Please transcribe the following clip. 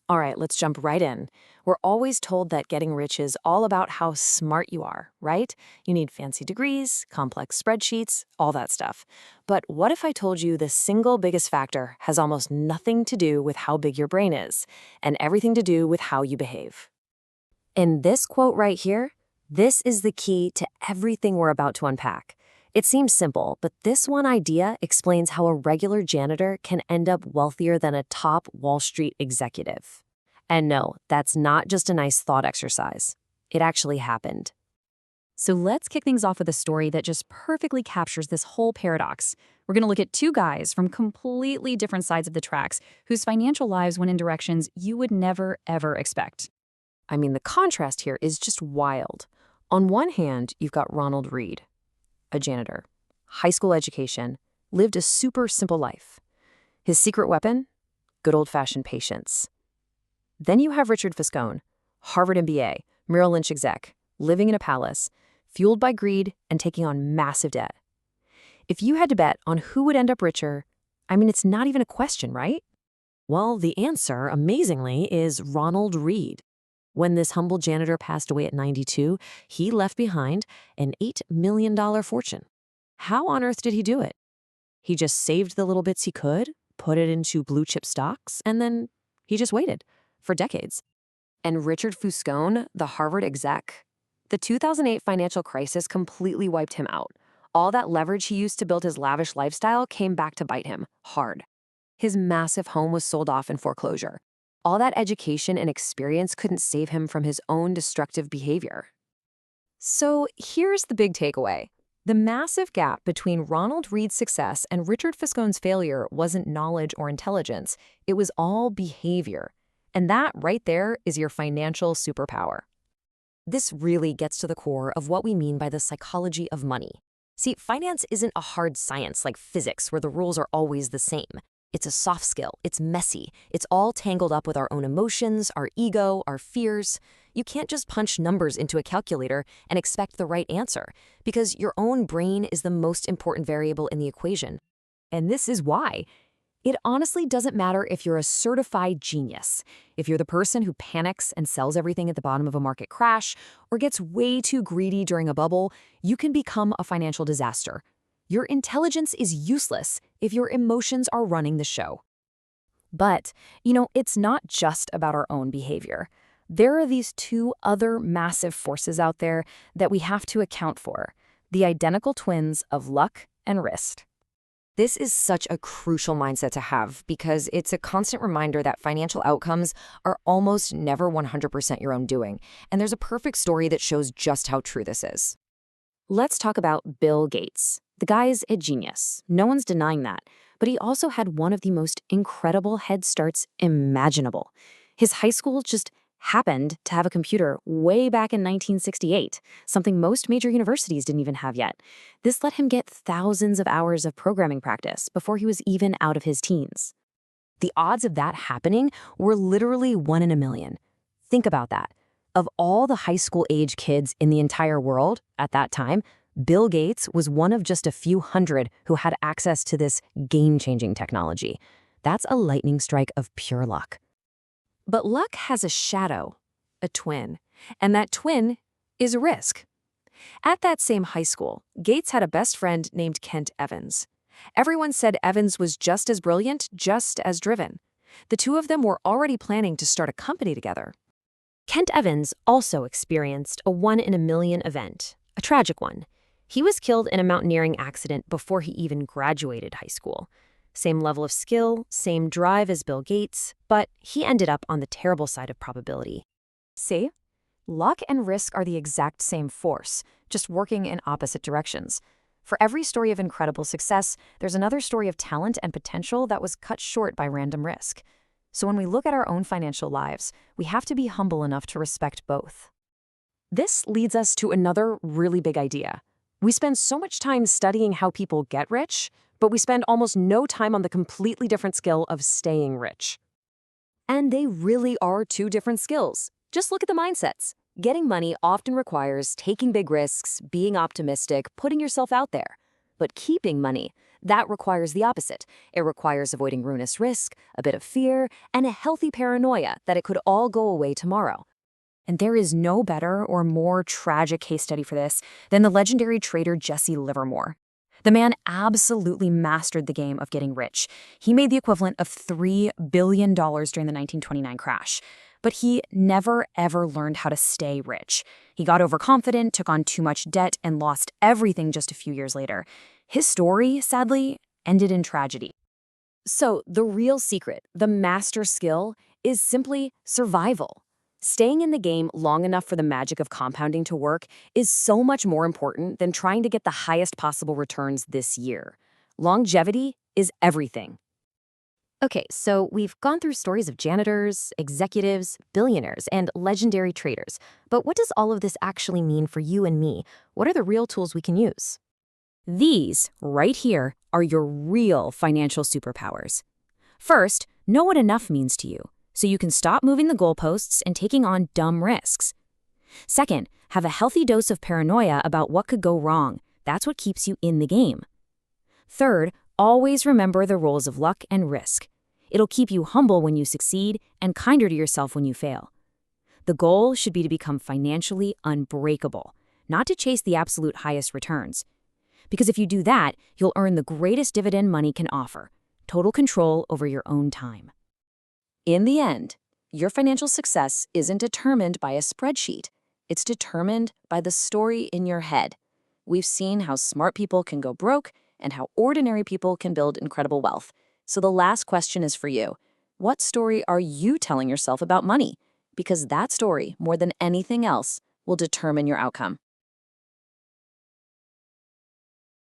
All right, let's jump right in. We're always told that getting rich is all about how smart you are, right? You need fancy degrees, complex spreadsheets, all that stuff. But what if I told you the single biggest factor has almost nothing to do with how big your brain is, and everything to do with how you behave? In this quote right here, this is the key to everything we're about to unpack. It seems simple, but this one idea explains how a regular janitor can end up wealthier than a top Wall Street executive. And no, that's not just a nice thought exercise. It actually happened. So let's kick things off with a story that just perfectly captures this whole paradox. We're going to look at two guys from completely different sides of the tracks whose financial lives went in directions you would never, ever expect. I mean, the contrast here is just wild. On one hand, you've got Ronald Reed, a janitor, high school education, lived a super simple life. His secret weapon? Good old-fashioned patience. Then you have Richard Fiscone, Harvard MBA, Merrill Lynch exec, living in a palace, fueled by greed and taking on massive debt. If you had to bet on who would end up richer, I mean, it's not even a question, right? Well, the answer, amazingly, is Ronald Reed. When this humble janitor passed away at 92, he left behind an $8 million fortune. How on earth did he do it? He just saved the little bits he could, put it into blue chip stocks, and then he just waited for decades. And Richard Fiscone, the Harvard exec, the 2008 financial crisis completely wiped him out. All that leverage he used to build his lavish lifestyle came back to bite him hard. His massive home was sold off in foreclosure. All that education and experience couldn't save him from his own destructive behavior. So here's the big takeaway. The massive gap between Ronald Reed's success and Richard Fiscone's failure wasn't knowledge or intelligence. It was all behavior. And that right there is your financial superpower. This really gets to the core of what we mean by the psychology of money. See, finance isn't a hard science like physics where the rules are always the same. It's a soft skill. It's messy. It's all tangled up with our own emotions, our ego, our fears. You can't just punch numbers into a calculator and expect the right answer, because your own brain is the most important variable in the equation. And this is why. It honestly doesn't matter if you're a certified genius, if you're the person who panics and sells everything at the bottom of a market crash, or gets way too greedy during a bubble, you can become a financial disaster. Your intelligence is useless if your emotions are running the show. But, it's not just about our own behavior. There are these two other massive forces out there that we have to account for, the identical twins of luck and risk. This is such a crucial mindset to have because it's a constant reminder that financial outcomes are almost never 100% your own doing, and there's a perfect story that shows just how true this is. Let's talk about Bill Gates. The guy's a genius. No one's denying that. But he also had one of the most incredible head starts imaginable. His high school just happened to have a computer way back in 1968, something most major universities didn't even have yet. This let him get thousands of hours of programming practice before he was even out of his teens. The odds of that happening were literally 1 in a million. Think about that. Of all the high school age kids in the entire world at that time, Bill Gates was one of just a few hundred who had access to this game-changing technology. That's a lightning strike of pure luck. But luck has a shadow, a twin, and that twin is a risk. At that same high school, Gates had a best friend named Kent Evans. Everyone said Evans was just as brilliant, just as driven. The two of them were already planning to start a company together. Kent Evans also experienced a 1 in a million event, a tragic one. He was killed in a mountaineering accident before he even graduated high school. Same level of skill, same drive as Bill Gates, but he ended up on the terrible side of probability. See? Luck and risk are the exact same force, just working in opposite directions. For every story of incredible success, there's another story of talent and potential that was cut short by random risk. So when we look at our own financial lives, we have to be humble enough to respect both. This leads us to another really big idea. We spend so much time studying how people get rich, but we spend almost no time on the completely different skill of staying rich. And they really are two different skills. Just look at the mindsets. Getting money often requires taking big risks, being optimistic, putting yourself out there. But keeping money, That requires the opposite. It requires avoiding ruinous risk, a bit of fear, and a healthy paranoia that it could all go away tomorrow. And there is no better or more tragic case study for this than the legendary trader Jesse Livermore. The man absolutely mastered the game of getting rich. He made the equivalent of $3 billion during the 1929 crash. But he never, ever learned how to stay rich. He got overconfident, took on too much debt, and lost everything just a few years later. His story, sadly, ended in tragedy. So the real secret, the master skill, is simply survival. Staying in the game long enough for the magic of compounding to work is so much more important than trying to get the highest possible returns this year. Longevity is everything. Okay, so we've gone through stories of janitors, executives, billionaires, and legendary traders. But what does all of this actually mean for you and me? What are the real tools we can use? These, right here, are your real financial superpowers. First, know what enough means to you, so you can stop moving the goalposts and taking on dumb risks. Second, have a healthy dose of paranoia about what could go wrong. That's what keeps you in the game. Third, always remember the roles of luck and risk. It'll keep you humble when you succeed and kinder to yourself when you fail. The goal should be to become financially unbreakable, not to chase the absolute highest returns. Because if you do that, you'll earn the greatest dividend money can offer: total control over your own time. In the end, your financial success isn't determined by a spreadsheet. It's determined by the story in your head. We've seen how smart people can go broke and how ordinary people can build incredible wealth. So the last question is for you. What story are you telling yourself about money? Because that story, more than anything else, will determine your outcome.